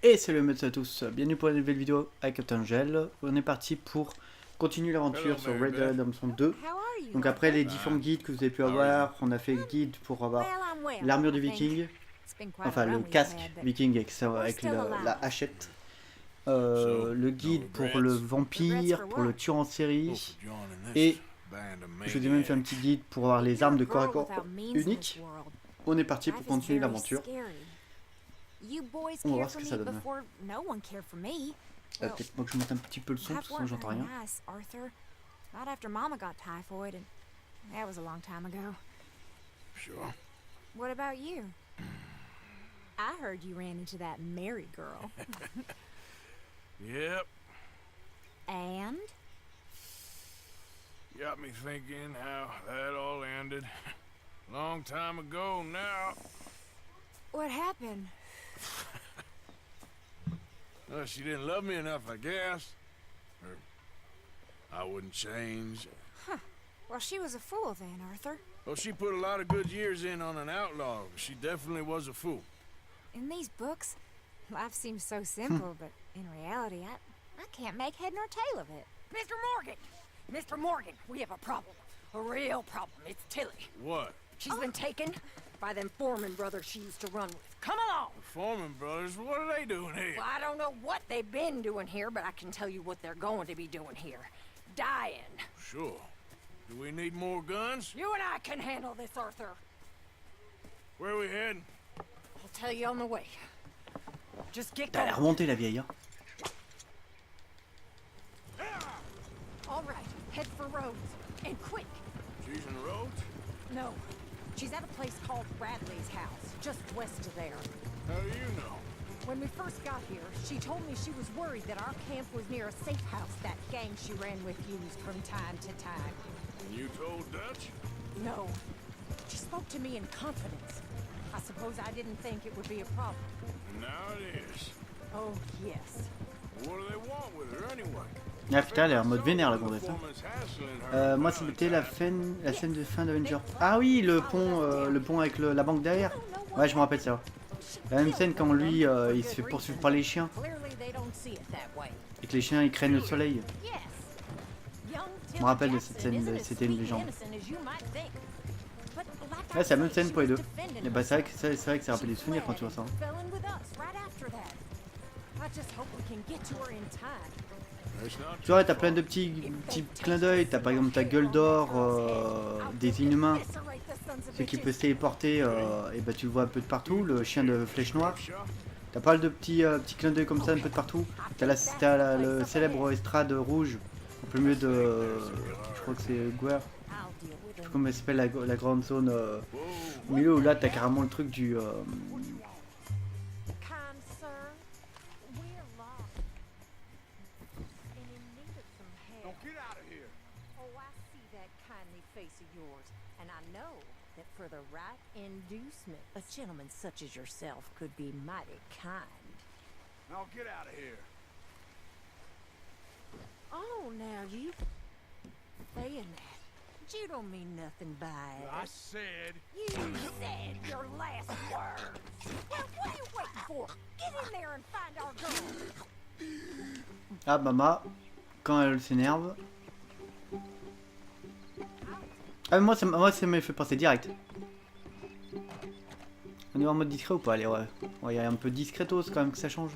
Et salut à tous, bienvenue pour une nouvelle vidéo avec Captain Gel. On est parti pour continuer l'aventure sur Redemption 2. Donc après les différents guides que vous avez pu avoir, on a fait le guide pour avoir l'armure du viking, enfin le casque viking avec la hachette. Le guide pour le vampire, pour le tueur en série. Et je vous ai même fait un petit guide pour avoir les armes de corps à corps uniques. On est parti pour continuer l'aventure. On va voir ce que ça donne. Peut-être moi que je mette un petit peu le son parce que sinon j'entends rien. Not after Mama got typhoid, and that was a long time ago. Sure. What about you? I heard you ran into that Mary girl. Yep. And? Got me thinking how that all ended. Long time ago now. What happened? Well, she didn't love me enough, I guess. Or I wouldn't change. Huh. Well, she was a fool then, Arthur. Well, she put a lot of good years in on an outlaw. She definitely was a fool. In these books, life seems so simple, but in reality, I can't make head nor tail of it. Mr. Morgan! Mr. Morgan, we have a problem. A real problem. It's Tilly. What? She's been taken by them Foreman brothers she used to run with. Come along! The Foreman brothers, what are they doing here? Well, I don't know what they've been doing here, but I can tell you what they're going to be doing here. Dying. Sure. Do we need more guns? You and I can handle this, Arthur. Where are we heading? I'll tell you on the way. Just get Elle going. a remonté la vieille. Hein. All right, head for Rhodes. And quick. She's in Rhodes? No. She's at a place called Radley's house, just west of there. How do you know? When we first got here, she told me she was worried that our camp was near a safe house that gang she ran with used from time to time. And you told Dutch? No. She spoke to me in confidence. I suppose I didn't think it would be a problem. And now it is. Oh, yes. What do they want with her anyway? Ah putain, elle est en mode vénère la gonzesse. Moi c'était la scène de fin d'Avenger. Ah oui, le pont avec la banque derrière. Ouais, je me rappelle ça. La même scène quand lui il se fait poursuivre par les chiens. Et que les chiens ils craignent le soleil. Je me rappelle de cette scène, c'était une légende. Ouais, c'est la même scène pour les deux. Et bah c'est vrai que ça rappelle des souvenirs quand tu vois ça. Tu vois, t'as plein de petits clins d'œil. T'as par exemple ta gueule d'or des inhumains, ce qui peut se téléporter, et bah tu le vois un peu de partout. Le chien de flèche noire. T'as pas mal de petits clins d'œil comme ça un peu de partout. T'as le célèbre estrade rouge au plein milieu de, je crois que c'est Guerre. Je sais pas comment elle s'appelle la grande zone au milieu où là t'as carrément le truc du For the right inducement, a gentleman such as yourself could be mighty kind. Now get out of here. Oh, now you saying that. You don't mean nothing by it. I said. You said your last words. Well, what are you waiting for? Get in there and find our girl. Ah Mama, quand elle s'énerve. Ah moi ça m'a fait penser direct. On est en mode discret ou pas? Allez ouais. Il y a un peu discretos quand même que ça change.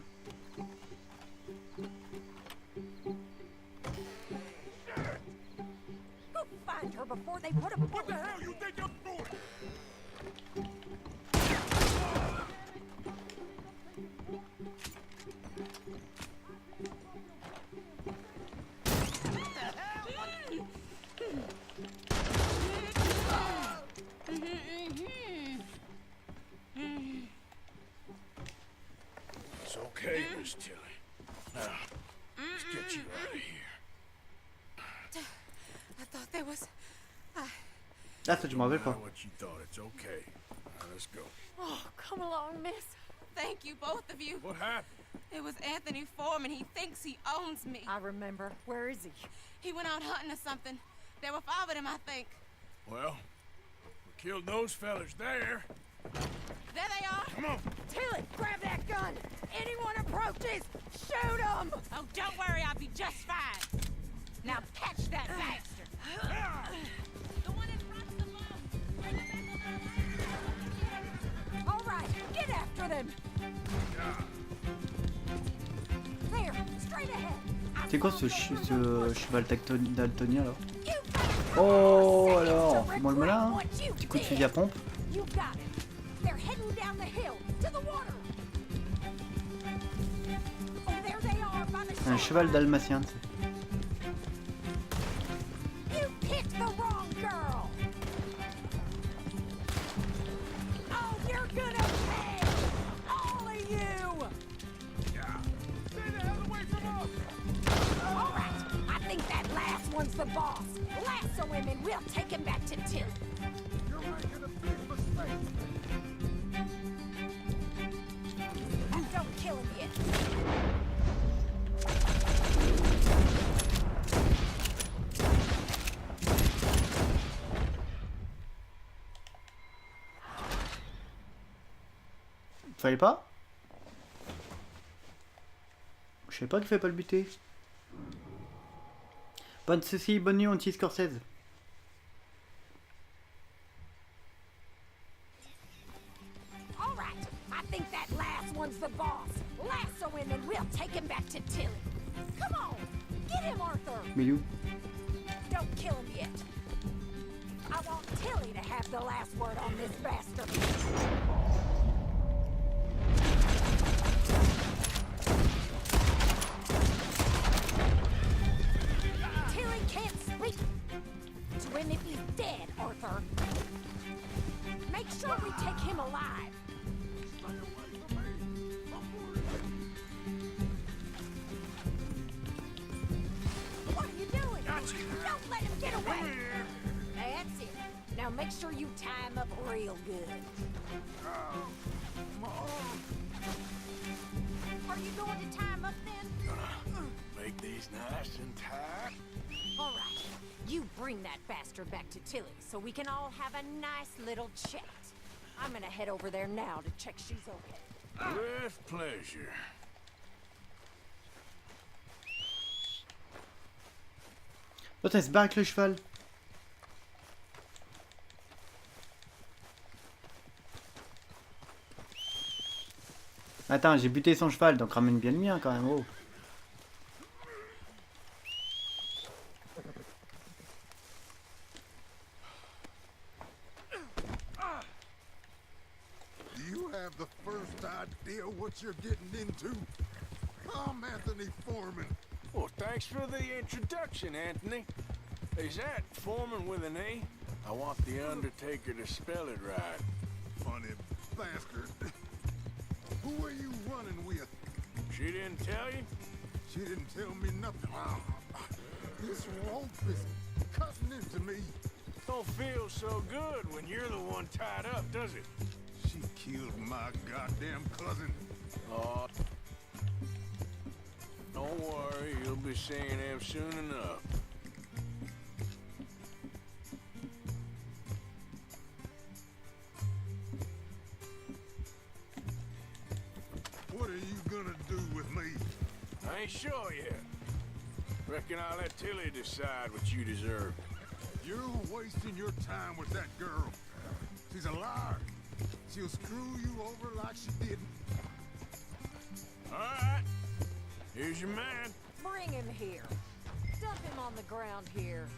Go find her before they put a bullet in her. You think you're doing? It's okay, Miss Tilly. Now, let's get you out of here. I thought there was... Ah ça je m'en rappelle pas. What you thought, it's okay. Now, let's go. Oh, come along, miss. Thank you, both of you. What happened? It was Anthony Foreman. He thinks he owns me. I remember. Where is he? He went out hunting or something. There were 5 of them, I think. Well, we killed those fellas there. There they are. Come on. Tilly, grab that gun! Anyone approach! bastards! Shoot them! Oh, don't worry, I'll be just fine. Now catch that bastard. The one in front's the boat. Bring it back on. All right, get after them. There, straight ahead. C'est quoi ce cheval daltonien là? Oh alors, fais-moi le malin, hein. Petit coup de fusil à pompe. You got it. They're heading down the hill to the water. Oh, there they are by the Un cheval dalmatien. You picked the wrong girl. Oh, you're gonna pay, all of you. Stay the hell away from us! All right, I think that last one's the boss. Lasso him and we'll take him back to Tilly. You're making a big mistake. And don't kill him yet. Fallait pas? Je sais pas qu'il fallait pas le buter. Bonne ceci, bonne nuit, anti Scorsese. All right, I think that last one's the boss. Lasso him and we'll take him back to Tilly. Come on, get him, Arthur. Mais il est où? Don't kill him yet. I want Tilly to have the last word on this bastard. Tilly can't speak to him if he's dead, Arthur. Make sure we take him alive. What are you doing? Don't let him get away. That's it. Now make sure you tie him up real good. Are you going to tie him up then? Make these nice and tight. All right. You bring that bastard back to Tilly so we can all have a nice little chat. I'm gonna head over there now to check she's okay. With pleasure. L'autre elle se barre avec le cheval. Attends, j'ai buté son cheval, donc ramène bien le mien quand même. Oh. Do you have the first idea what you're getting into? I'm Anthony Foreman. Well, thanks for the introduction, Anthony. Is that Foreman with an A? I want the Undertaker to spell it right. Funny bastard. Who are you running with? She didn't tell you? She didn't tell me nothing. This rope is cutting into me. Don't feel so good when you're the one tied up, does it? She killed my goddamn cousin. Oh, don't worry, you'll be seeing him soon enough. What are you gonna do with me? I ain't sure yet. Reckon I'll let Tilly decide what you deserve. You're wasting your time with that girl. She's a liar. She'll screw you over like she didn't. All right, here's your man. Bring him here. Dump him on the ground here.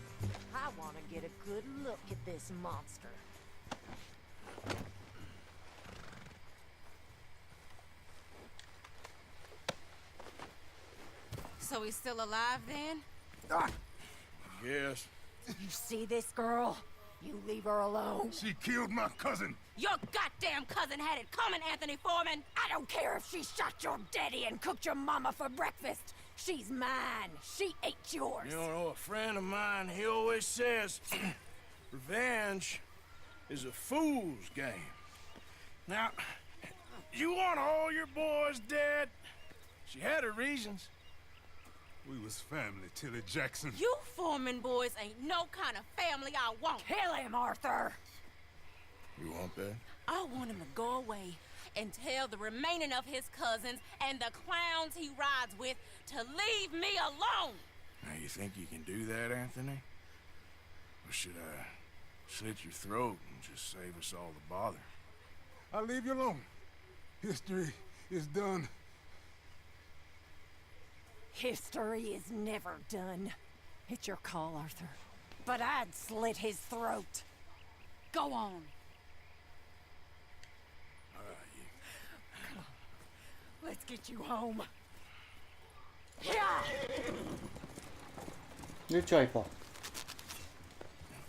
I want to get a good look at this monster. So he's still alive then? Yes. You see this girl? You leave her alone. She killed my cousin. Your goddamn cousin had it coming, Anthony Foreman! I don't care if she shot your daddy and cooked your mama for breakfast. She's mine. She ate yours. You know, a friend of mine, he always says, revenge is a fool's game. Now, you want all your boys dead? She had her reasons. We was family, Tilly Jackson. You Foreman boys ain't no kind of family I want. Kill him, Arthur. You want that? I want him to go away and tell the remaining of his cousins and the clowns he rides with to leave me alone. Now, you think you can do that, Anthony? Or should I slit your throat and just save us all the bother? I'll leave you alone. History is done. History is never done. It's your call, Arthur. But I'd slit his throat. Go on. Let's get you home. Mais tu arrives pas.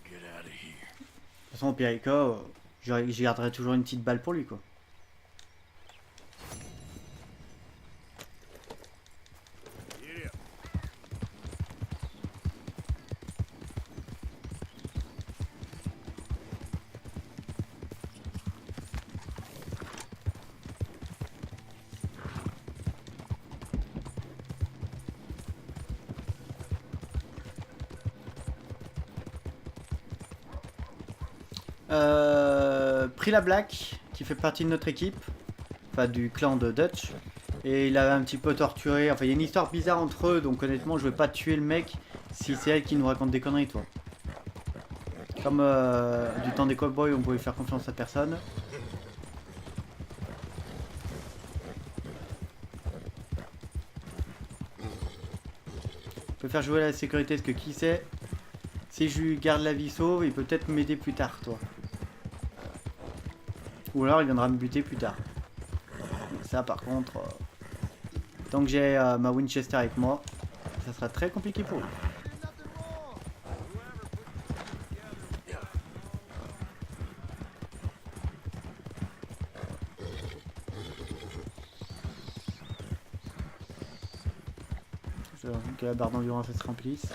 Get out of here. De toute façon, au pire des cas, je garderai toujours une petite balle pour lui, quoi. Get up. Pris la Black, qui fait partie de notre équipe, enfin du clan de Dutch, et il avait un petit peu torturé, enfin il y a une histoire bizarre entre eux, donc honnêtement je vais pas tuer le mec si c'est elle qui nous raconte des conneries, toi. Comme du temps des cowboys, on pouvait faire confiance à personne. On peut faire jouer la sécurité, parce que qui sait, si je lui garde la vie sauve, il peut peut-être m'aider plus tard, toi. Ou alors il viendra me buter plus tard. Mais ça par contre, tant que j'ai ma Winchester avec moi, ça sera très compliqué pour lui. Que la barre d'endurance se remplisse.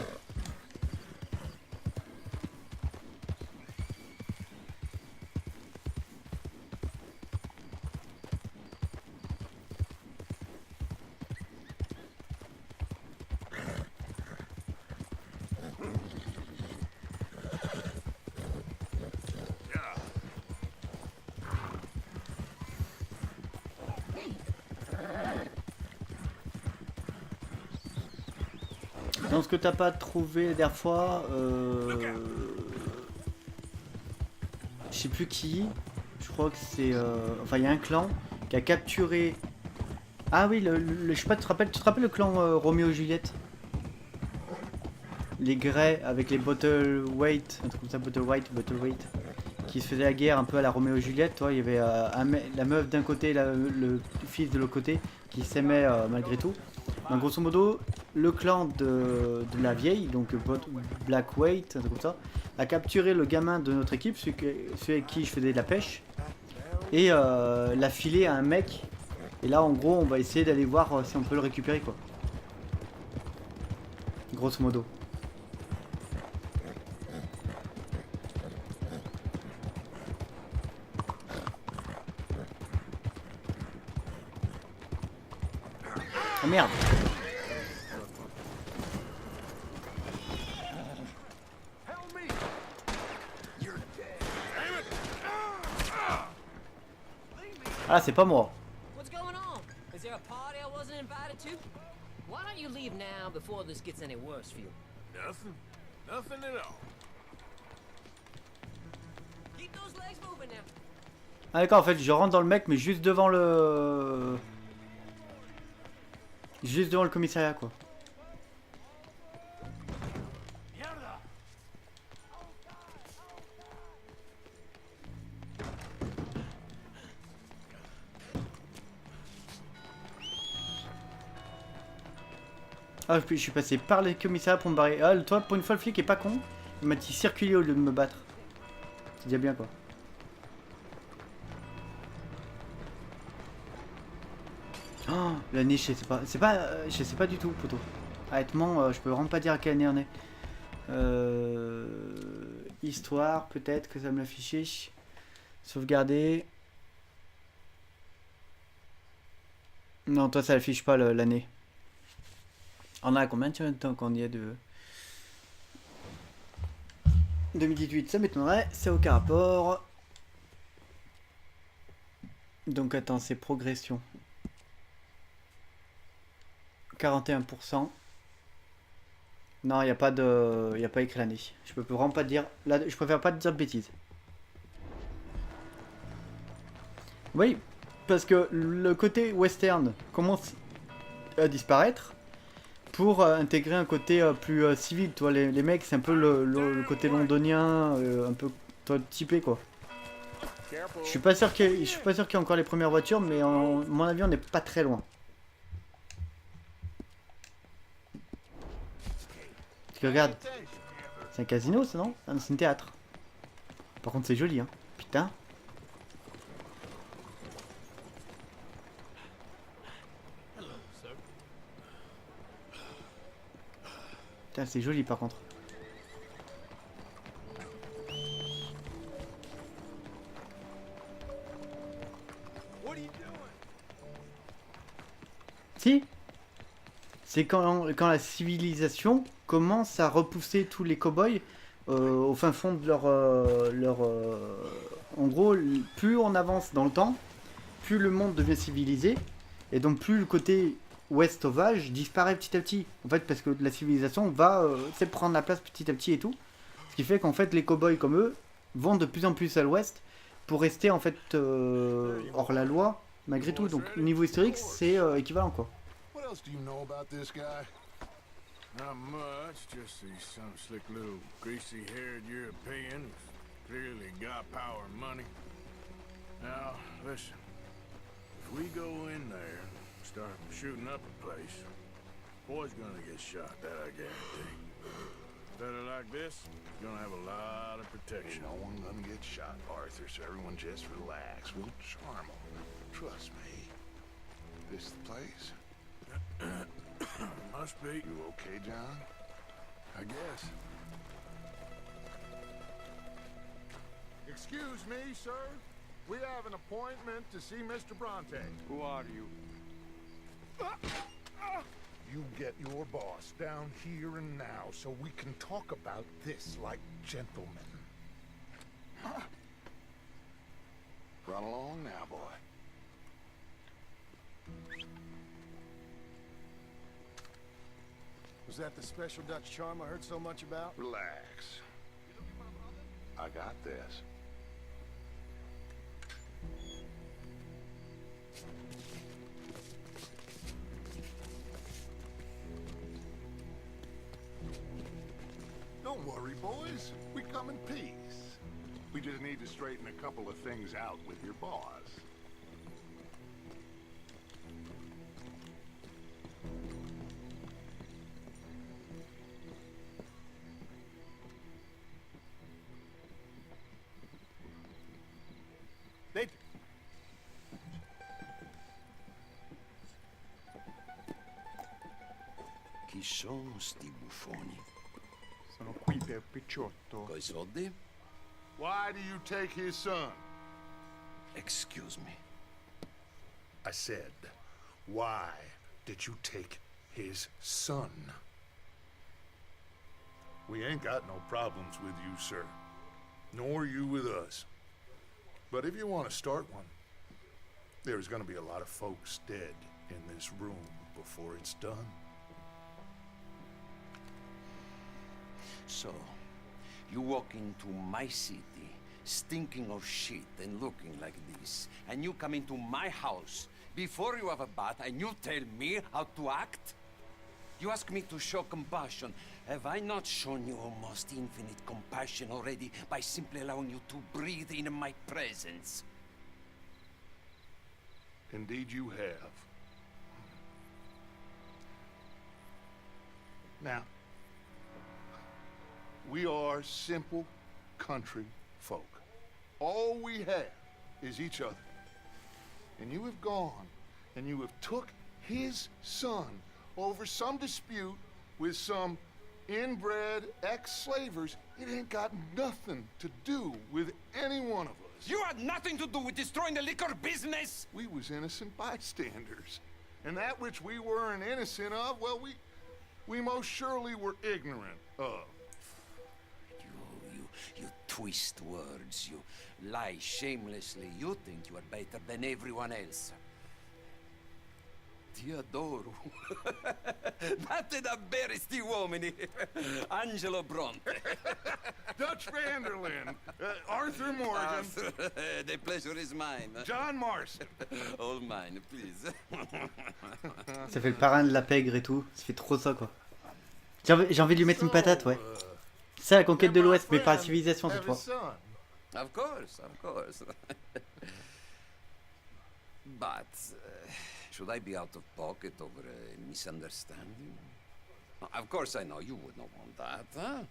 Dans ce que t'as pas trouvé la dernière fois, je sais plus qui, je crois que c'est, enfin il y a un clan qui a capturé, ah oui, je sais pas, tu te rappelles le clan Roméo et Juliette, les Greys avec les Bottle Weight, un truc comme ça, Bottle Weight, qui se faisaient la guerre un peu à la Roméo et Juliette, toi, il y avait la meuf d'un côté, le fils de l'autre côté, qui s'aimaient malgré tout. Donc grosso modo, le clan de la vieille, donc Black Weight, un truc comme ça, a capturé le gamin de notre équipe, celui avec qui je faisais de la pêche, et l'a filé à un mec. Et là, en gros, on va essayer d'aller voir si on peut le récupérer, quoi. Grosso modo. Oh merde! Ah, c'est pas moi. What's going on? Is there a party I wasn't invited to? Why don't you leave now before this gets any worse for you? Nothing. Nothing at all. Keep those legs moving now. Ah d'accord, en fait, je rentre dans le mec, mais juste devant le... Juste devant le commissariat, quoi. Ah, je suis passé par les commissariats pour me barrer. Ah, toi, pour une fois, le flic est pas con. Il m'a dit circuler au lieu de me battre. C'est déjà bien, quoi. Oh, la niche, je sais pas. Je sais pas du tout, poteau. Honnêtement, je peux vraiment pas dire à quelle année on est. Histoire, peut-être que ça me l'affichait. Sauvegarder. Non, toi, ça affiche pas l'année. On a combien de temps qu'on y est de 2018, ça m'étonnerait, c'est aucun rapport. Donc attends, c'est progression. 41%. Non, il n'y a pas de. Il n'y a pas écrit l'année. Je peux vraiment pas te dire. Là, je préfère pas te dire de bêtises. Oui, parce que le côté western commence à disparaître pour intégrer un côté plus civil. Toi, les mecs, c'est un peu le côté londonien, un peu toi, typé quoi. Je suis pas sûr qu'il y ait encore les premières voitures, mais à mon avis, on n'est pas très loin. Parce que regarde, c'est un casino, ça non? Ah, c'est un théâtre. Par contre, c'est joli, hein. Putain. Putain, c'est joli par contre. Si, c'est quand la civilisation commence à repousser tous les cow-boys au fin fond de en gros, plus on avance dans le temps, plus le monde devient civilisé, et donc plus le côté ouest sauvage disparaît petit à petit. En fait, parce que la civilisation va prendre la place petit à petit et tout. Ce qui fait qu'en fait, les cow-boys comme eux vont de plus en plus à l'ouest pour rester en fait hors la loi malgré tout. Donc niveau historique, c'est équivalent quoi. What else do you know about this guy? Not much, just see some slick little greasy-haired European who's clearly got power and money. Now, listen, if we go in there and start shooting up the place, boy's gonna get shot, that I guarantee. Better like this, you're gonna have a lot of protection. No one gonna get shot, Arthur, so everyone just relax. We'll charm them. Trust me. This the place? Must be. You okay, John? I guess. Excuse me, sir. We have an appointment to see Mr. Bronte. Who are you? You get your boss down here and now so we can talk about this like gentlemen. Run along now, boy. Was that the special Dutch charm I heard so much about? Relax. I got this. Don't worry, boys. We come in peace. We just need to straighten a couple of things out with your boss. Chi sono sti buffoni? Sono qui per Picciotto. Coi soldi? Why do you take his son? Excuse me. I said, why did you take his son? We ain't got no problems with you, sir. Nor you with us. But if you want to start one, there's gonna be a lot of folks dead in this room before it's done. So, you walk into my city, stinking of shit and looking like this, and you come into my house before you have a bath and you tell me how to act? You ask me to show compassion. Have I not shown you almost infinite compassion already by simply allowing you to breathe in my presence? Indeed you have. Now, we are simple country folk. All we have is each other. And you have gone and you have took his son over some dispute with some inbred ex-slavers. It ain't got nothing to do with any one of us. You had nothing to do with destroying the liquor business! We was innocent bystanders. And that which we weren't innocent of, well, we most surely were ignorant of. You twist words, you lie shamelessly, you think you are better than everyone else. Ti adoro. Vattene da bere sti uomini. Angelo Bronte. Dutch Vanderlyn. Arthur Morgan. Arthur, the pleasure is mine. John Marston. All mine, please. Ça fait le parrain de la pègre et tout. Ça fait trop ça, quoi. J'ai envie de lui mettre une patate, ouais. C'est ça la conquête de l'Ouest, mais par la civilisation cette fois. Of course, of course. But should I be out of pocket over a misunderstanding? Of course I know you would not want that, huh?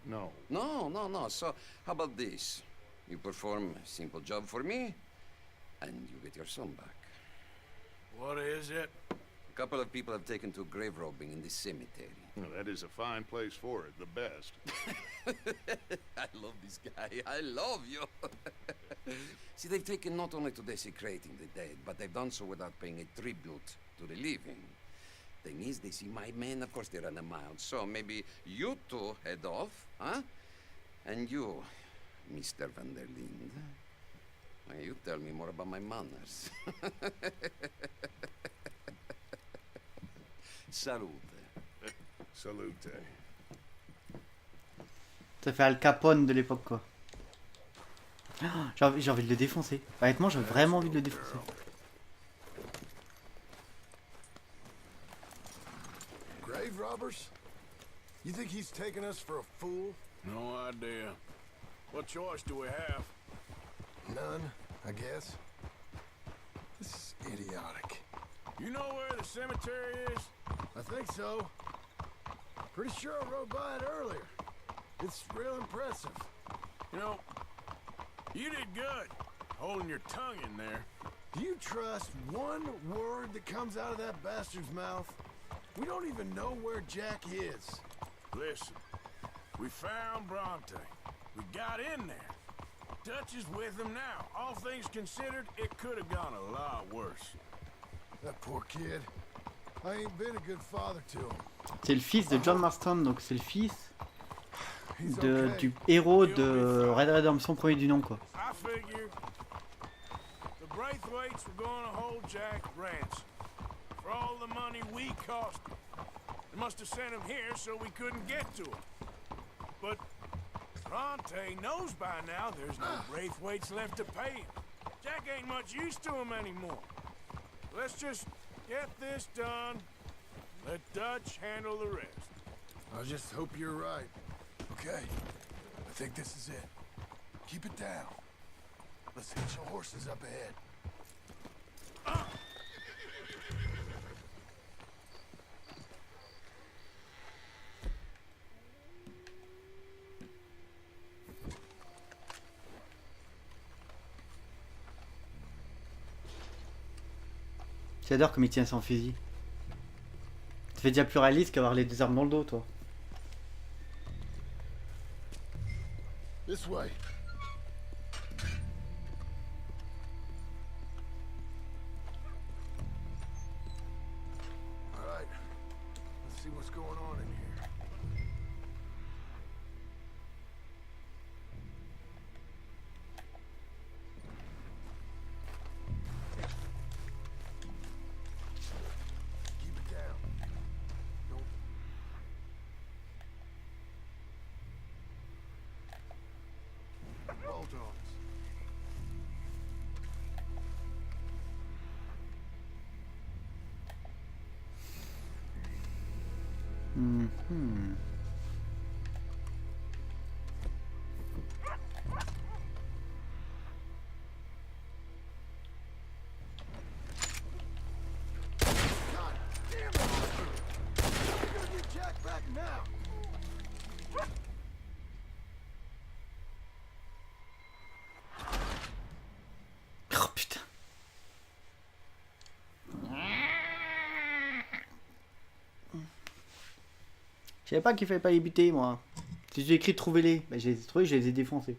No. No. So, how about this? You perform a simple job for me, and you get your son back. What is it? A couple of people have taken to grave robbing in this cemetery. Well, that is a fine place for it, the best. I love this guy. I love you. See, they've taken not only to desecrating the dead, but they've done so without paying a tribute to the living. Thing is, they see my men, of course they run a mile, so maybe you two head off, huh? And you, Mr. Van der Linde, you tell me more about my manners. Salute. Salute. Ça fait Al Capone de l'époque, quoi. J'ai envie de le défoncer. Honnêtement, j'ai vraiment envie de le défoncer. Grave robbers? You think he's taking us for a fool? No idea. What choice do we have? None, I guess. This is idiotic. You know where the cemetery is? I think so. Pretty sure I rode by it earlier. It's real impressive. You know, you did good, holding your tongue in there. Do you trust one word that comes out of that bastard's mouth? We don't even know where Jack is. Listen, we found Bronte. We got in there. Dutch is with him now. All things considered, it could have gone a lot worse. That poor kid. I ain't been a good father to him. C'est le fils de John Marston, donc c'est le fils du héros de Red Dead Redemption, premier du nom, quoi. I figured the Braithwaites were going to hold Jack ransom for all the money we cost him. They must have sent him here so we couldn't get to him. But Bronte knows by now there's no Braithwaites left to pay him. Jack ain't much use to him anymore. Let's just get this done. Let Dutch handle the rest. I just hope you're right. Okay, I think this is it. Keep it down. Let's hitch your horses up ahead. J'adore comme il tient son fusil. Ça fait déjà plus réaliste qu'avoir les deux armes dans le dos, toi. This way. All right. Let's see what's going on in here. Keep it down. Don't. Bolt-ons. God damn it, Arthur! You're gonna get Jack back now! Oh putain. Je savais pas qu'il fallait pas les buter, moi. Si j'ai écrit trouvez-les, bah, je les ai trouvés, je les ai défoncés.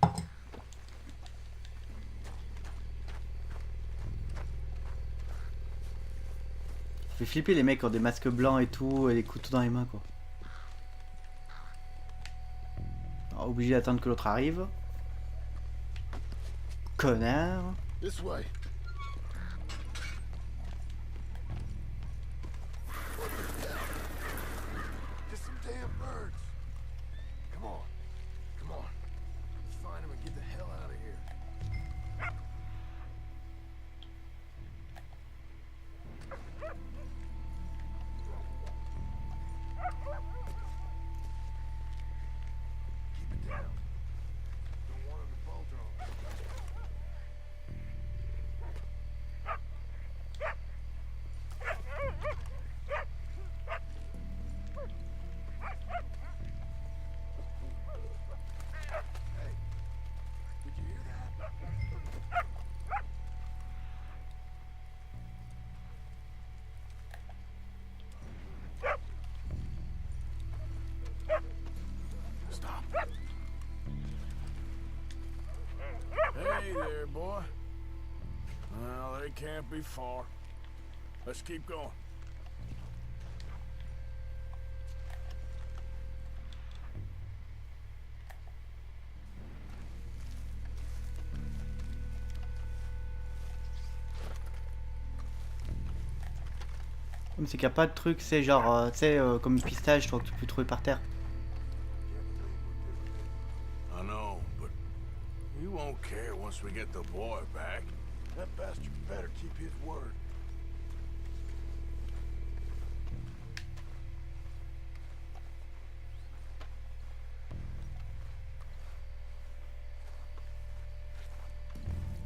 Ça fait flipper les mecs qui ont des masques blancs et tout, et les couteaux dans les mains, quoi. obligé d'attendre que l'autre arrive. Connard. This way. Just some damn birds. Come on. Come on. Let's find them and get the hell out of here. Keep it down. Don't want them to bolt on. Hey, did you hear that? Stop. Hey there, boy. Well, they can't be far. Let's keep going. Comme c'est qu'il n'y a pas de truc, c'est genre, tu sais, comme pistache, toi, que tu peux trouver par terre. I know, but he won't care once we get the boy back. That bastard better keep his word.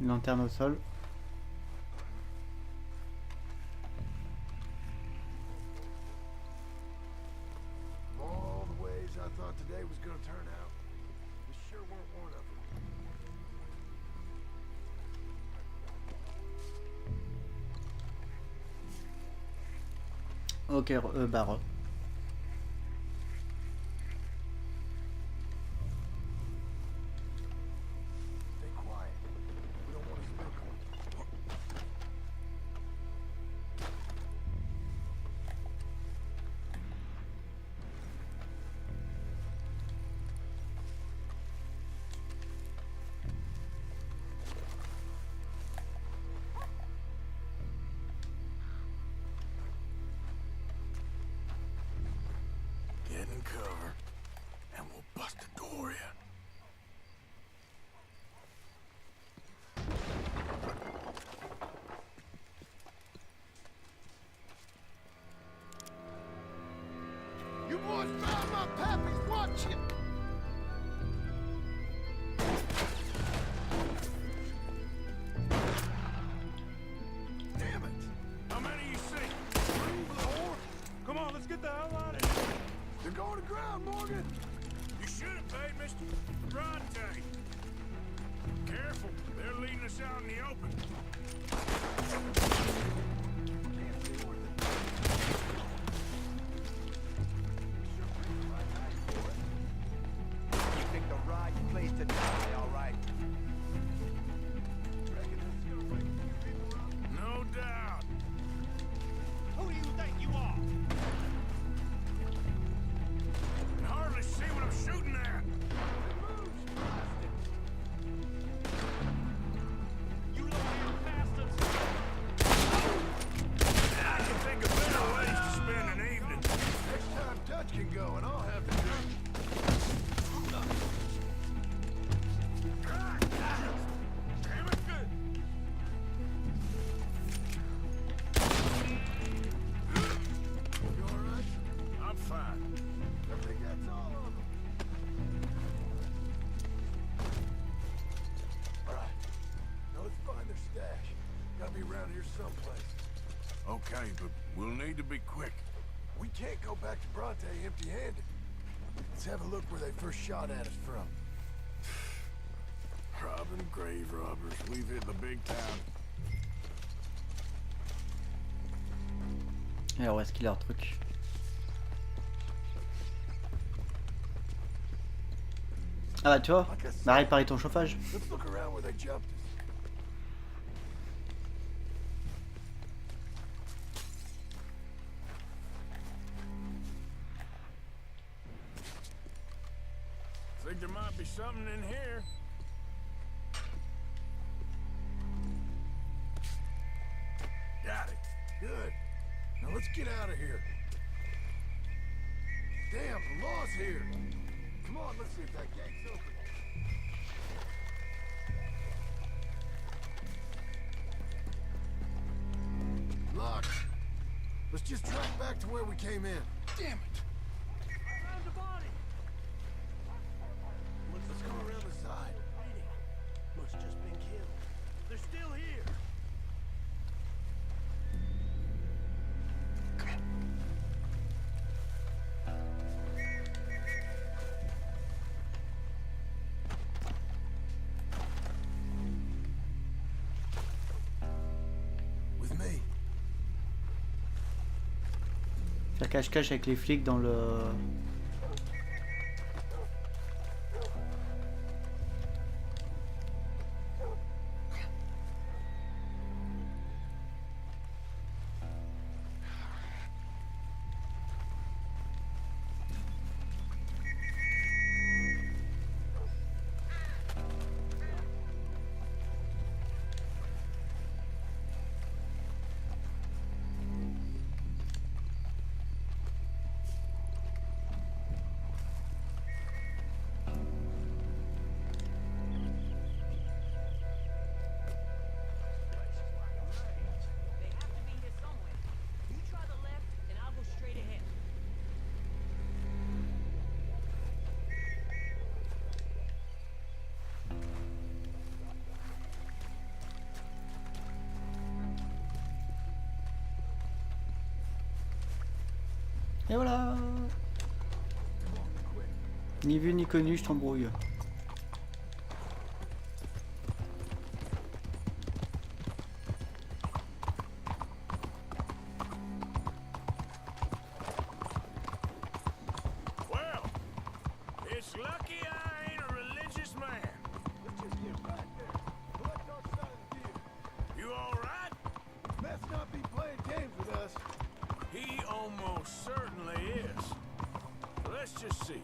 Une lanterne au sol. All the ways I thought today was gonna turn out, this sure weren't one of them. Ok, barre. Stay quiet. We don't want to spook them. Get in cover, and we'll bust the door in. You boys found my pappy's watch. Damn it! How many you see? 3, 4? Come on, let's get the hell out of here. They're going to ground, Morgan. You should have paid Mr. Bronte. Careful, they're leading us out in the open. You picked the right place to die, all right. No doubt. Who do you think you are? Can hardly see what I'm shooting at. You little bastards! I can think of better ways to spend an evening. Next time Dutch can go, and I'll have to do. Damn it! You all right? I'm fine. I think that's all of them. All right. Now let's find their stash. Gotta be around here someplace. Okay, but we'll need to be quick. We can't go back to Bronte empty-handed. Let's have a look where they first shot at us from. Robbing grave robbers. We've hit the big town. Alors, où est-ce qu'il a leur truc? Ah bah tu vois, bah réparer ton chauffage. Let's look around where they jumped us. See? Think there might be something in here. Got it. Good. Now let's get out of here. Damn, the law's here. Come on, let's see if that gate's open. Locked. Let's just track back to where we came in. Damn it. I found the body. Let's go around the side. Must just been killed. They're still here. With me. Ça cache-cache avec les flics dans le... They have to be here somewhere. You try the left, and I'll go straight ahead. Et voilà. Ni vu ni connu, je t'embrouille. Well, it's lucky I ain't a religious man. Let's just get back there. Collect our side of the deal. You all right? Best not be playing games with us. He almost certainly is. Let's just see.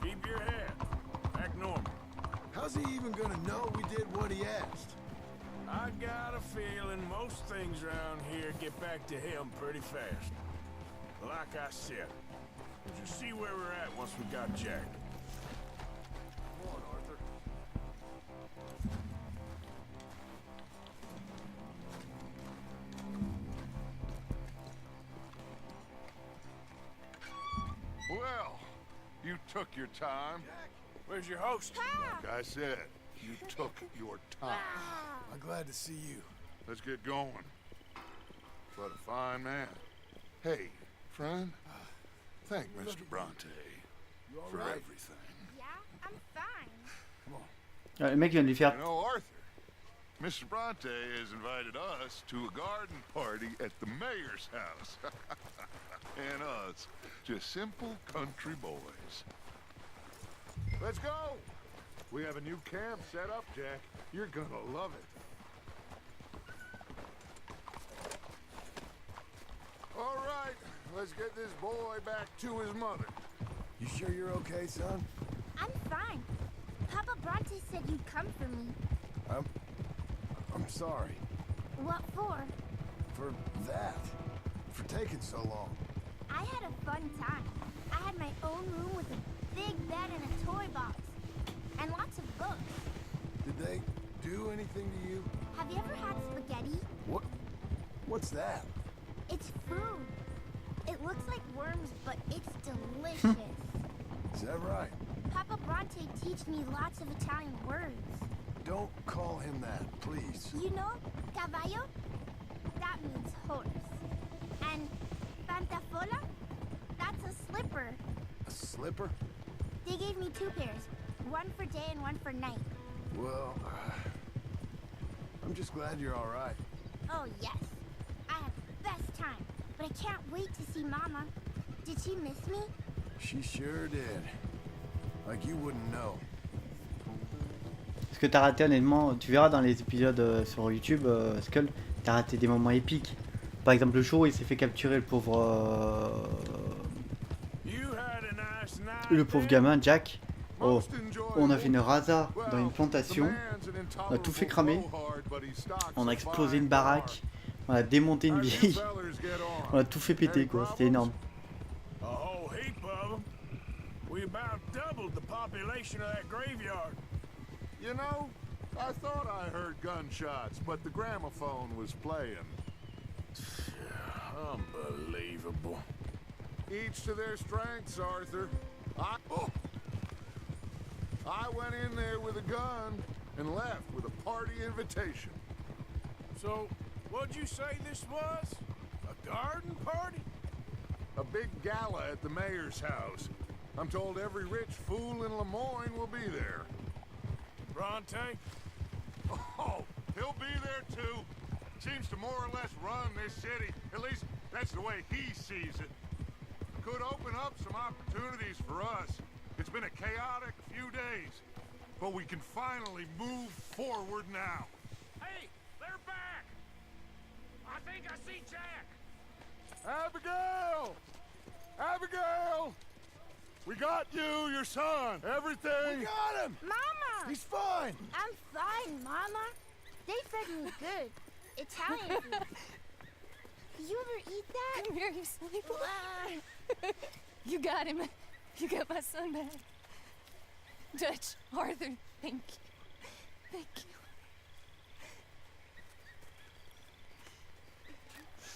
Keep your head. Act normal. How's he even gonna know we did what he asked? I got a feeling most things around here get back to him pretty fast. Like I said, we'll just see where we're at once we got Jack. Come on, Arthur. Well, you took your time. Where's your host? Like I said, you took your time. I'm glad to see you. Let's get going. What a fine man. Hey, friend, thank Mr. Bronte You all for right? everything. Yeah, I'm fine. Come on. Ah, le mec vient de lui faire... You know, Arthur, Mr. Bronte has invited us to a garden party at the mayor's house. And us, just simple country boys. Let's go! We have a new camp set up, Jack. You're gonna love it. All right, let's get this boy back to his mother. You sure you're okay, son? I'm fine. Papa Bronte said you'd come for me. I'm sorry. What for? For that. For taking so long. I had a fun time. I had my own room with a big bed and a toy box. And lots of books. Did they do anything to you? Have you ever had spaghetti? What's that? It's food. It looks like worms, but it's delicious. Is that right? Papa Bronte teach me lots of Italian words. Don't call him that, please. You know, caballo? That means horse. And pantafola? That's a slipper. A slipper? They gave me 2 pairs. One for day and one for night. Well, I'm just glad you're all right. Oh, yes. I had the best time. But I can't wait to see Mama. Did she miss me? She sure did. Like you wouldn't know. Ce que t'as raté honnêtement, tu verras dans les épisodes sur YouTube, Skull, t'as raté des moments épiques. Par exemple le jour où il s'est fait capturer le pauvre gamin Jack, Oh, on a fait une rasa dans une plantation. On a tout fait cramer. On a explosé une baraque. On a démonté une vieille. On a tout fait péter quoi, c'était énorme. A whole heap of them. We about doubled the population of that graveyard. You know, I thought I heard gunshots, but the gramophone was playing. Unbelievable. Each to their strengths, Arthur. I went in there with a gun and left with a party invitation. So, what'd you say this was? A garden party? A big gala at the mayor's house. I'm told every rich fool in Lemoyne will be there. Bronte? Oh, he'll be there too. Seems to more or less run this city. At least that's the way he sees it. Could open up some opportunities for us. It's been a chaotic few days, but we can finally move forward now. Hey, they're back! I think I see Jack! Abigail! Abigail! We got you, your son, everything. We got him! Mama! He's fine! I'm fine, Mama. They fed me good. Italian food. Did you ever eat that? Come here, you silly boy. You got him. You got my son back. Dutch, Arthur, thank you. Thank you.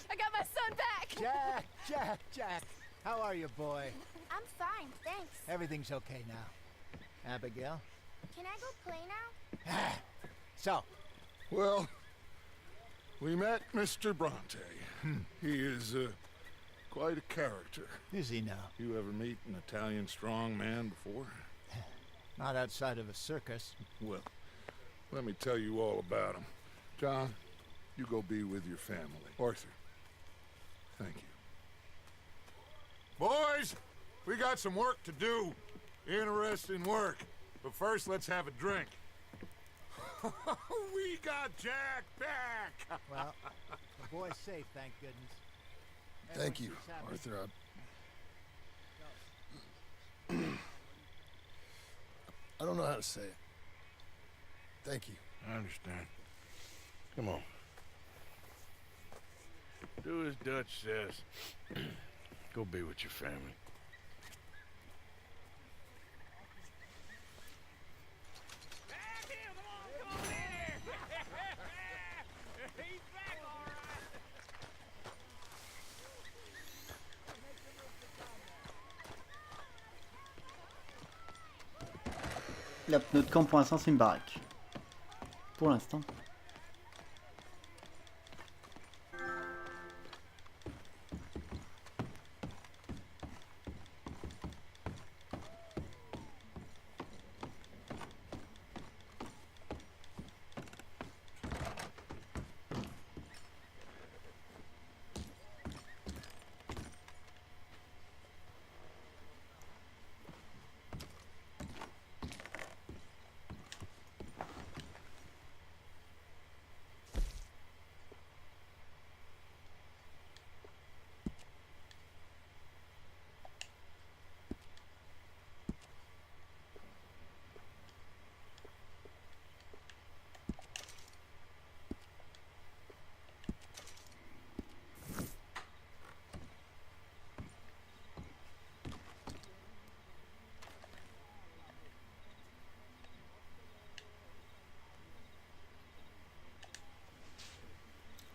I got my son back! Jack. How are you, boy? I'm fine, thanks. Everything's okay now. Abigail? Can I go play now? So, Well, we met Mr. Bronte. He is quite a character. is he now? You ever meet an Italian strong man before? Not outside of a circus. Well, let me tell you all about him. John, you go be with your family. Arthur, thank you. Boys, we got some work to do. Interesting work. But first, let's have a drink. We got Jack back! Well, the boy's safe, thank goodness. Thank you, Everyone seems happy. Arthur. I don't know how to say it. Thank you. I understand. Come on. Do as Dutch says. Go be with your family. Là, notre camp pour l'instant c'est une baraque. Pour l'instant.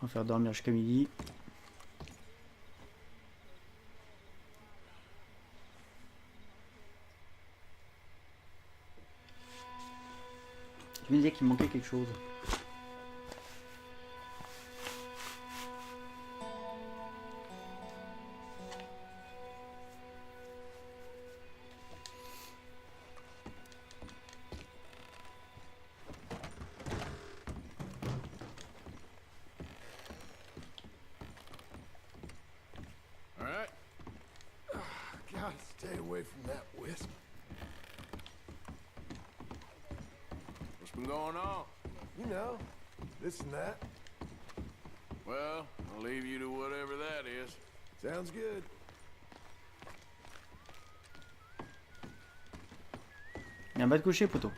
On va faire dormir jusqu'à midi. Je me disais qu'il manquait quelque chose. God, stay away from that wisp. What's been going on? You know, this and that. Well, I'll leave you to whatever that is. Sounds good. un bas de coucher, poteau.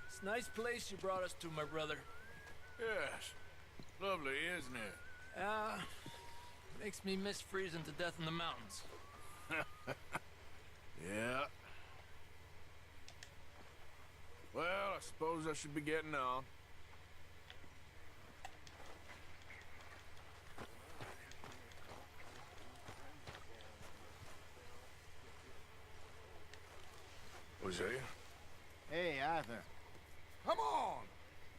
It's a nice place you brought us to, my brother. Yes. Lovely, isn't it? Makes me miss freezing to death in the mountains. Yeah. Well, I suppose I should be getting on. Hosea? Hey, Arthur. Come on!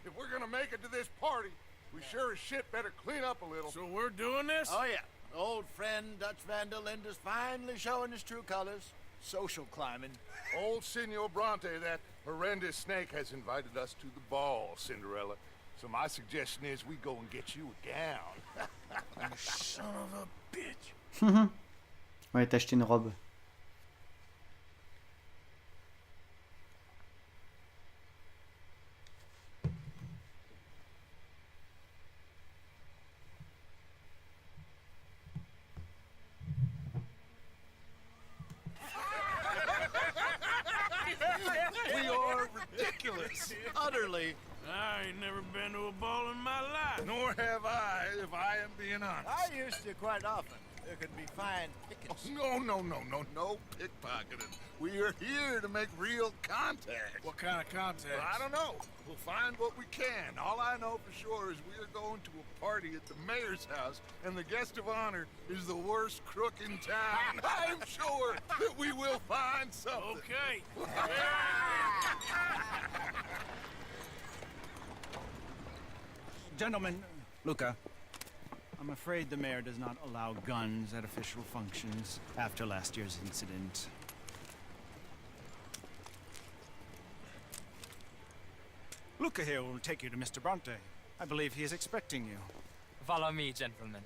If we're gonna make it to this party, we sure as shit better clean up a little. So we're doing this? Oh, yeah. Old friend Dutch Van der Linde's finally showing his true colors. Social climbing. Old Senor Bronte, that horrendous snake, has invited us to the ball, Cinderella. So my suggestion is we go and get you a gown. You son of a bitch. Ouais, t'as acheté une robe. We are ridiculous. Utterly. I ain't never been to a ball in my life. Nor have I, if I am being honest. I used to quite often. There could be fine pickings. Oh, no pickpocketing. We are here to make real contact. What kind of contact? Well, I don't know. We'll find what we can. All I know for sure is we are going to a party at the mayor's house, and the guest of honor is the worst crook in town. I'm sure that we will find something. Okay. Gentlemen, Luca, I'm afraid the mayor does not allow guns at official functions after last year's incident. Luca here will take you to Mr. Bronte. I believe he is expecting you. Follow me, gentlemen.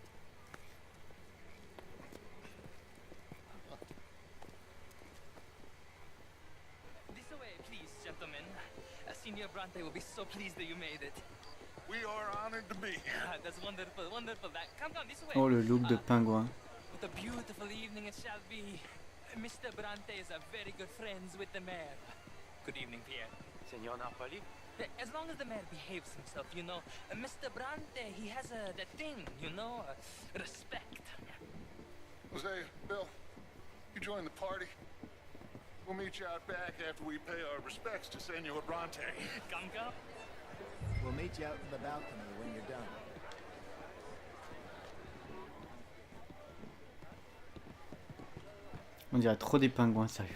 This way, please, gentlemen. Senior Bronte will be so pleased that you made it. We are honored to be here. That's wonderful, wonderful. Come on, this way. Oh, le look de pingouin. What a beautiful evening it shall be. Mr. Bronte is a very good friends with the mayor. Good evening, Pierre. Senor Napoli? As long as the mayor behaves himself, you know. Mr. Bronte, he has that thing, you know, respect. Hosea, Bill, you join the party. We'll meet you out back after we pay our respects to Senor Bronte. Come. We'll meet you out in the balcony when you're done. On dirait trop des pingouins, sérieux.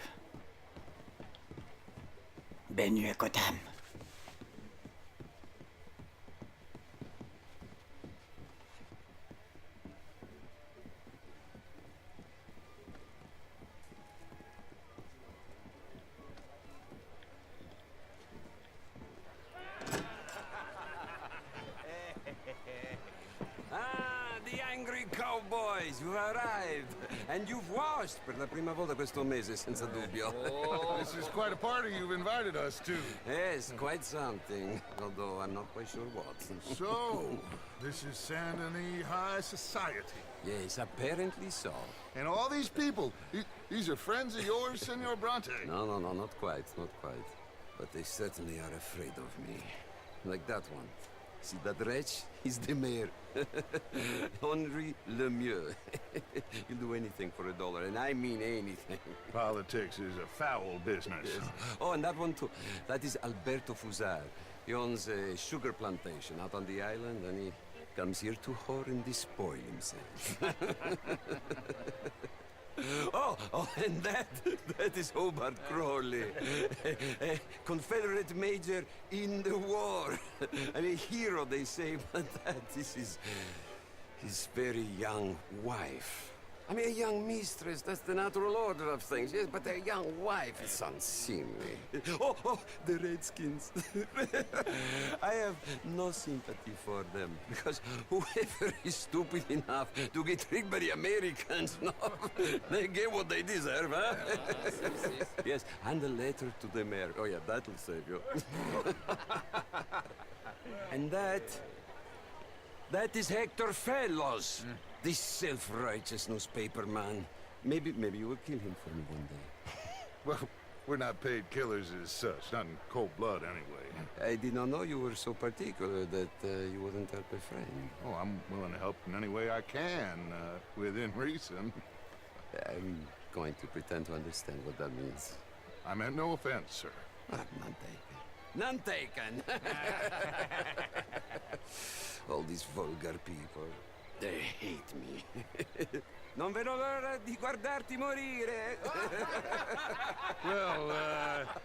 Bienvenue à Gotham. You've arrived, and you've washed per la prima volta questo mese, senza dubbio. Oh, this is quite a party you've invited us to. Yes, quite something, although I'm not quite sure what. So, this is Saint Denis High Society. Yes, apparently so. And all these people, these are friends of yours, Senor Bronte? No, not quite. But they certainly are afraid of me. Like that one. See that wretch? He's the mayor. Henri Lemieux. He'll do anything for $1, and I mean anything. Politics is a foul business. Yes. Oh, and that one too. That is Alberto Fusar. He owns a sugar plantation out on the island, and he comes here to whore and despoil himself. Oh, and that is Hobart Crawley, a Confederate major in the war. I mean, a hero, they say, but that is his very young wife. I mean, a young mistress, that's the natural order of things, yes, but a young wife is unseemly. Oh, the Redskins. I have no sympathy for them, because whoever is stupid enough to get tricked by the Americans, no, they get what they deserve, huh? Yes, and a letter to the mayor. Oh, yeah, that'll save you. And that is Hector Fellows. This self-righteous newspaper man. Maybe you will kill him for me one day. Well, we're not paid killers as such, not in cold blood anyway. I did not know you were so particular that you wouldn't help a friend. Oh, I'm willing to help in any way I can, within reason. I'm going to pretend to understand what that means. I meant no offense, sir. None taken. None taken! All these vulgar people, they hate me. Non vedo l'ora di guardarti morire. Well,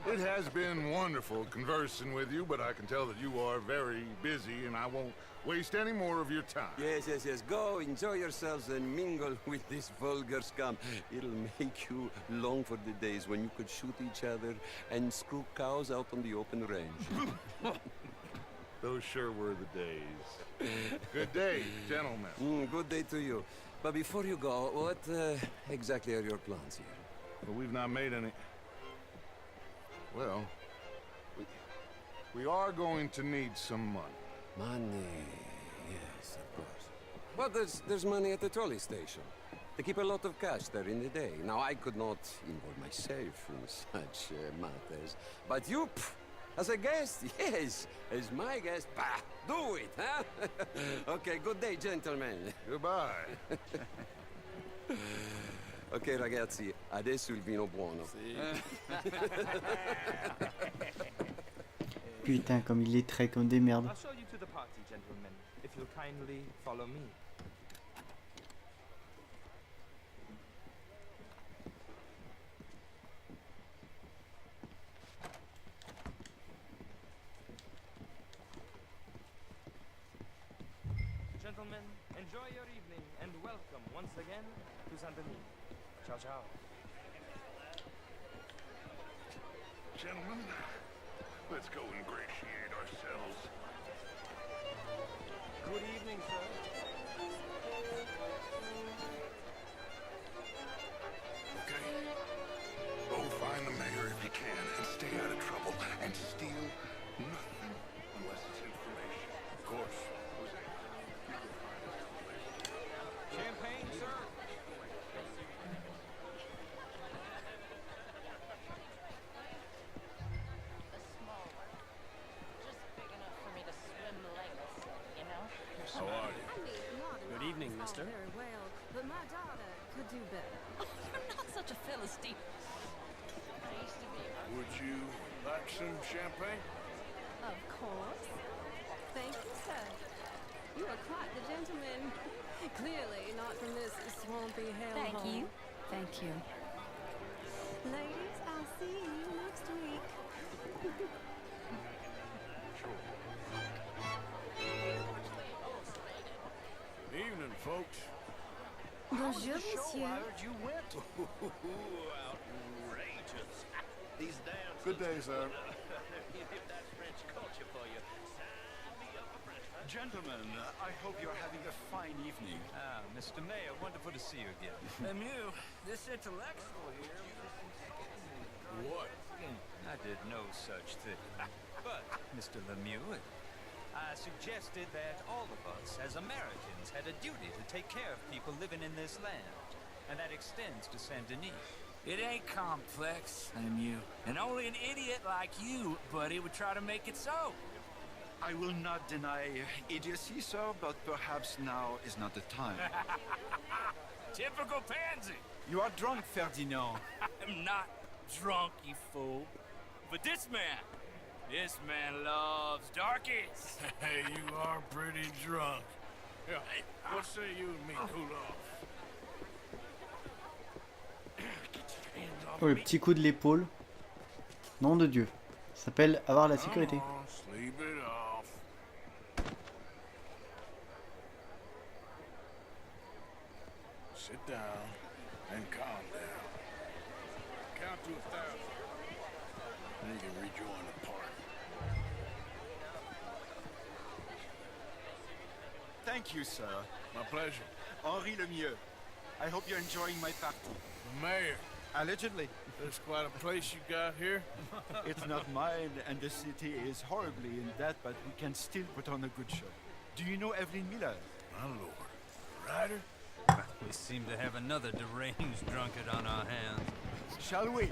it has been wonderful conversing with you, but I can tell that you are very busy, and I won't waste any more of your time. Yes. Go, enjoy yourselves and mingle with this vulgar scum. It'll make you long for the days when you could shoot each other and screw cows out on the open range. Those sure were the days. Good day, gentlemen. Good day to you. But before you go, what exactly are your plans here? Well, we've not made any... Well, we are going to need some money. Money, yes, of course. But there's money at the trolley station. They keep a lot of cash there in the day. Now, I could not involve myself in such matters. But you, as a guest, yes, as my guest, bah, do it, huh? Okay, good day, gentlemen. Goodbye. Ok, ragazzi, adesso il vino buono. Putain, comme il est très comme des merdes. I'll show you to the party, gentlemen, if you'll kindly follow me. Gentlemen, enjoy your evening and welcome once again to Saint-Denis. Ciao, ciao. Gentlemen, let's go ingratiate ourselves. Good evening, sir. Okay? Go find the mayor if you can and stay out of trouble and steal nothing unless it's information. Of course. Champagne, sir? How are you? Good evening, mister. Very well, but my daughter could do better. You're not such a Philistine. Would you like some champagne? Of course. Thank you, sir. You are quite the gentleman. Clearly not from this swampy hellhole. Thank you. Thank you. Ladies, I'll see you next week. Evening, folks. Bonjour, monsieur. You went. Outrageous. These damn. Good day, sir. If that's French culture for you, sign me up for French. Gentlemen, I hope you're having a fine evening. Ah, Mr. Mayor, wonderful to see you again. Lemieux, this intellectual here. What? I did no such thing. But, Mr. Lemieux, I suggested that all of us, as Americans, had a duty to take care of people living in this land. And that extends to Saint-Denis. It ain't complex, Lemieux. And only an idiot like you, buddy, would try to make it so. I will not deny idiocy, sir, but perhaps now is not the time. Typical pansy. You are drunk, Ferdinand. I'm not drunk, you fool. But this man loves darkies. Hey, you are pretty drunk. Yeah, what say you and me cool off? Oh, le petit coup de l'épaule. Nom de Dieu. Ça s'appelle avoir la sécurité. Come on, sleep it off. Sit down and calm down. Count to 1,000. And you can rejoin the party. Thank you, sir. My pleasure. Henri Lemieux. I hope you're enjoying my party. The mayor. Allegedly. There's quite a place you got here. It's not mine, and the city is horribly in debt, but we can still put on a good show. Do you know Evelyn Miller? My lord. Ryder? We seem to have another deranged drunkard on our hands. Shall we?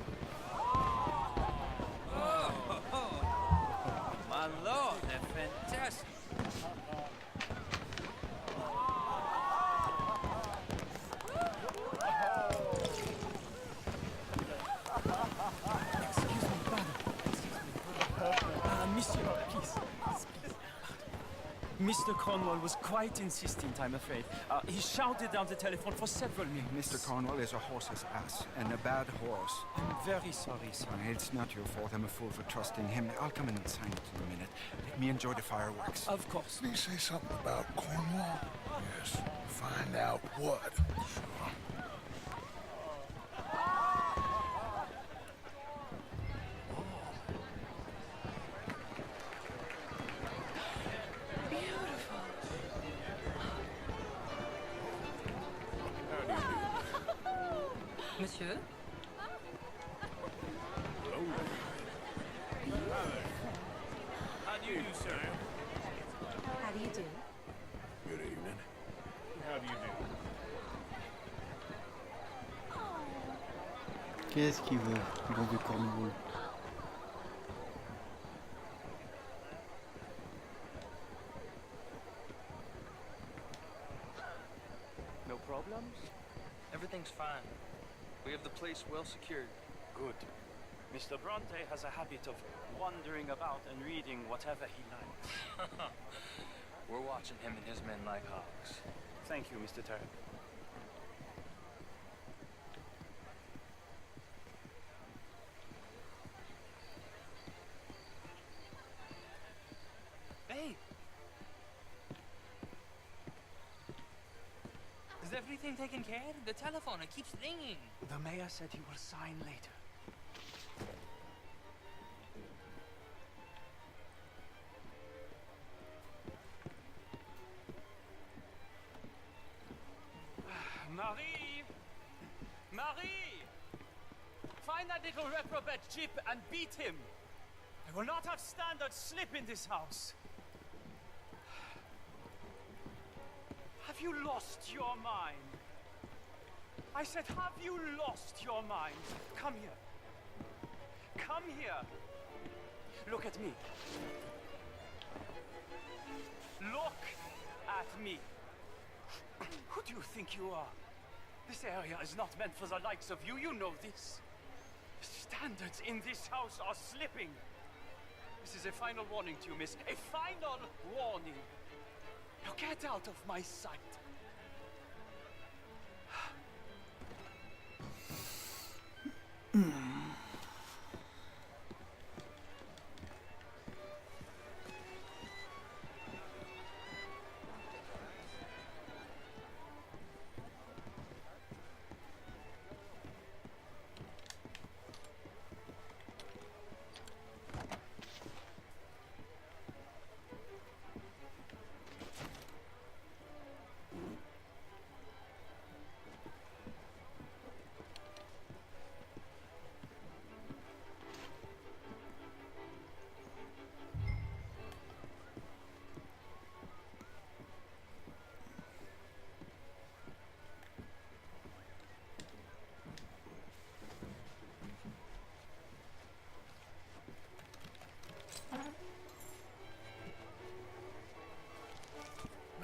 Oh, my lord, they're fantastic. Monsieur, please. Mr. Cornwall was quite insistent, I'm afraid. He shouted down the telephone for several minutes. Mr. Cornwall is a horse's ass, and a bad horse. I'm very sorry, sir. It's not your fault. I'm a fool for trusting him. I'll come in and sign it in a minute. Let me enjoy the fireworks. Of course. Did he say something about Cornwall? Yes. Find out what. Sure. Monsieur? How do you do, sir? How do you do? Good evening. How do you do? Qu'est-ce qu'il veut, le bon vieux Cornwall? No problems? Everything's fine. We have the place well secured. Good. Mr. Bronte has a habit of wandering about and reading whatever he likes. We're watching him and his men like hawks. Thank you, Mr. Turk. Hey! Is everything taken care of? The telephone, it keeps ringing. The mayor said he will sign later. Marie! Marie! Find that little reprobate Chip and beat him. I will not have standard slip in this house. Have you lost your mind? I said, have you lost your mind? Come here. Come here. Look at me. Look at me. Who do you think you are? This area is not meant for the likes of you. You know this. Standards in this house are slipping. This is a final warning to you, miss. A final warning. Now get out of my sight.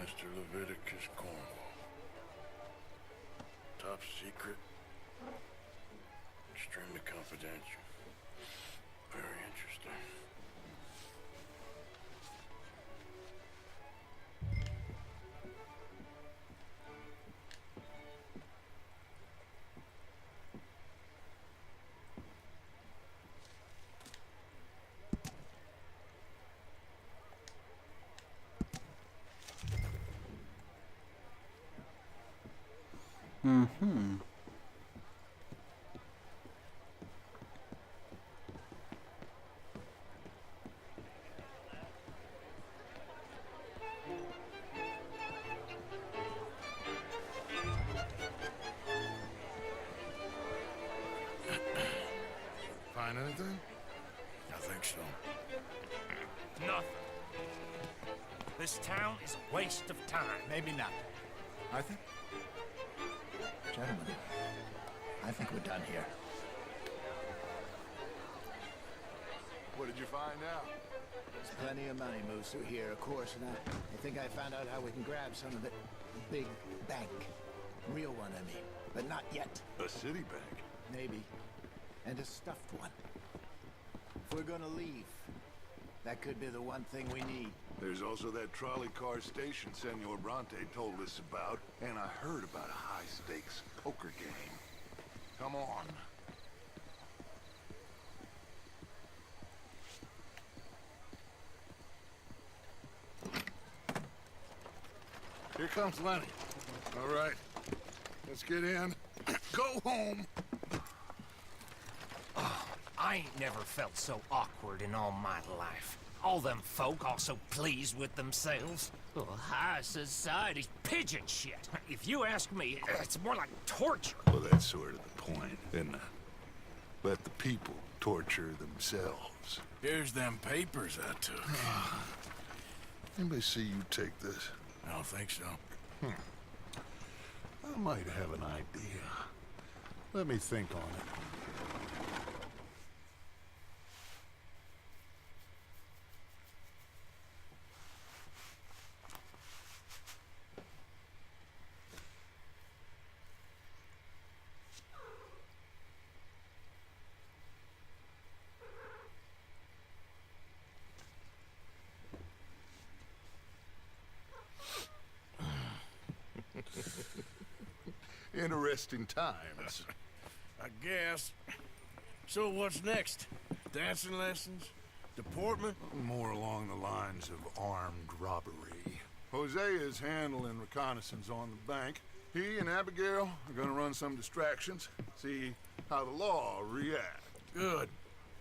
Mr. Leviticus Cornwall. Top secret. Extremely confidential. Very interesting. Mm-hmm. Find anything? I think so. Nothing. This town is a waste of time. Maybe not. Arthur? Gentlemen, I think we're done here. What did you find out? There's plenty of money moves through here, of course, and I think I found out how we can grab some of it. Big bank. Real one, I mean. But not yet. A city bank? Maybe. And a stuffed one. If we're gonna leave, that could be the one thing we need. There's also that trolley car station Senor Bronte told us about, and I heard about a high-stakes poker game. Come on. Here comes Lenny. All right, let's get in. Go home. Oh, I ain't never felt so awkward in all my life. All them folk all so pleased with themselves. Oh, high society's pigeon shit. If you ask me, it's more like torture. Well, that's sort of the point, isn't it? Let the people torture themselves. Here's them papers I took. Anybody see you take this? I don't think so. I might have an idea. Let me think on it. Interesting times. I guess. So what's next? Dancing lessons? Deportment? More along the lines of armed robbery. Hosea is handling reconnaissance on the bank. He and Abigail are gonna run some distractions, see how the law reacts. Good.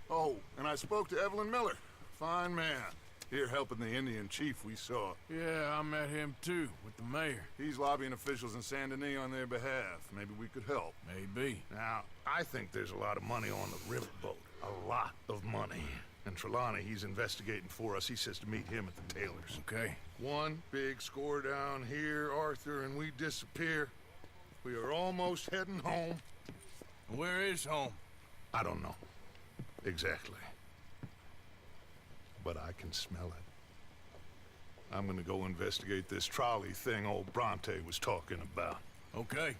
Oh, and I spoke to Evelyn Miller. Fine man. Here helping the Indian chief we saw. Yeah, I met him too, with the mayor. He's lobbying officials in Saint Denis on their behalf. Maybe we could help. Maybe. Now, I think there's a lot of money on the riverboat. A lot of money. And Trelawney, he's investigating for us. He says to meet him at the Taylor's. Okay. One big score down here, Arthur, and we disappear. We are almost heading home. Where is home? I don't know. Exactly. But I can smell it. I'm gonna go investigate this trolley thing old Bronte was talking about. Okay.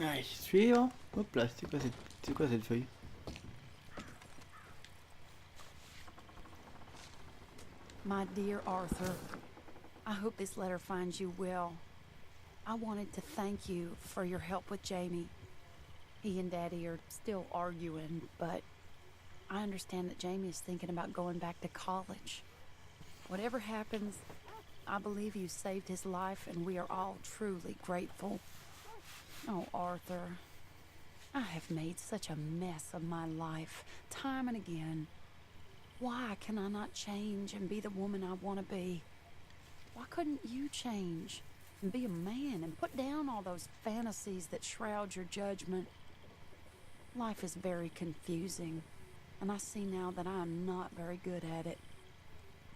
Allez, suivre. Hop là, c'est quoi cette feuille? My dear Arthur, I hope this letter finds you well. I wanted to thank you for your help with Jamie. He and Daddy are still arguing, but I understand that Jamie is thinking about going back to college. Whatever happens, I believe you saved his life, and we are all truly grateful. Oh, Arthur, I have made such a mess of my life, time and again. Why can I not change and be the woman I want to be? Why couldn't you change and be a man and put down all those fantasies that shroud your judgment? Life is very confusing, and I see now that I am not very good at it.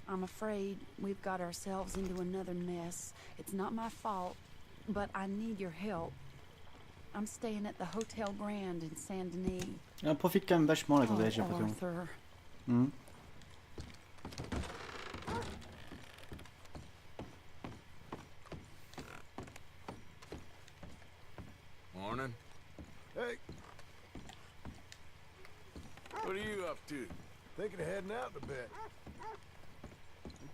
I'm afraid we've got ourselves into another mess. It's not my fault, but I need your help. I'm staying at the Hotel Grand in Saint Denis. Elle profite quand même vachement la gonzesse, j'ai l'impression. Arthur. Morning. Hey. What are you up to? Thinking of heading out in a bit.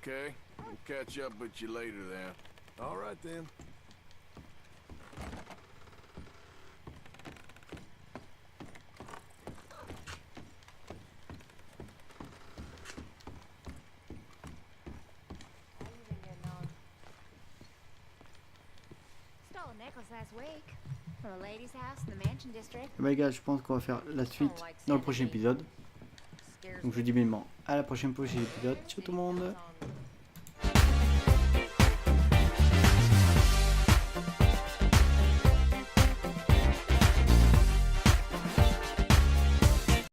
Okay. We'll catch up with you later then. All right then. Stole a necklace last week from a lady's house in the Mansion District. Et bah les gars, je pense qu'on va faire la suite dans le prochain épisode. Donc je vous dis bien à la prochaine épisode. Ciao tout le monde.